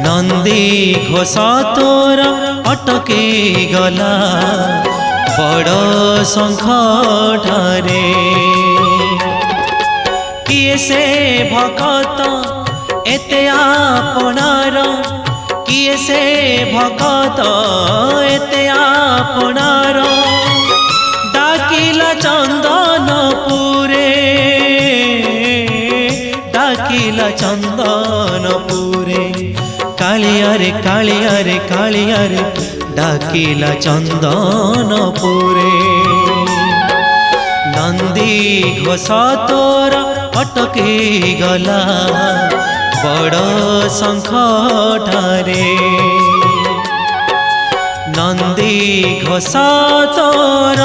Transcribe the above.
नंदी घोष तोर अटके गला बड़ शंख ठारे किए से भगत एते आपणार किए से भगत एते आपणार डाकिला चंदनपुरे डाकिला चंदनपुरे कालिया रे कालिया रे कालिया रे डाकिला चंदनपुरे नंदी घोष तोर अटके गला बड़ शंख ठारे नंदी घोष तोर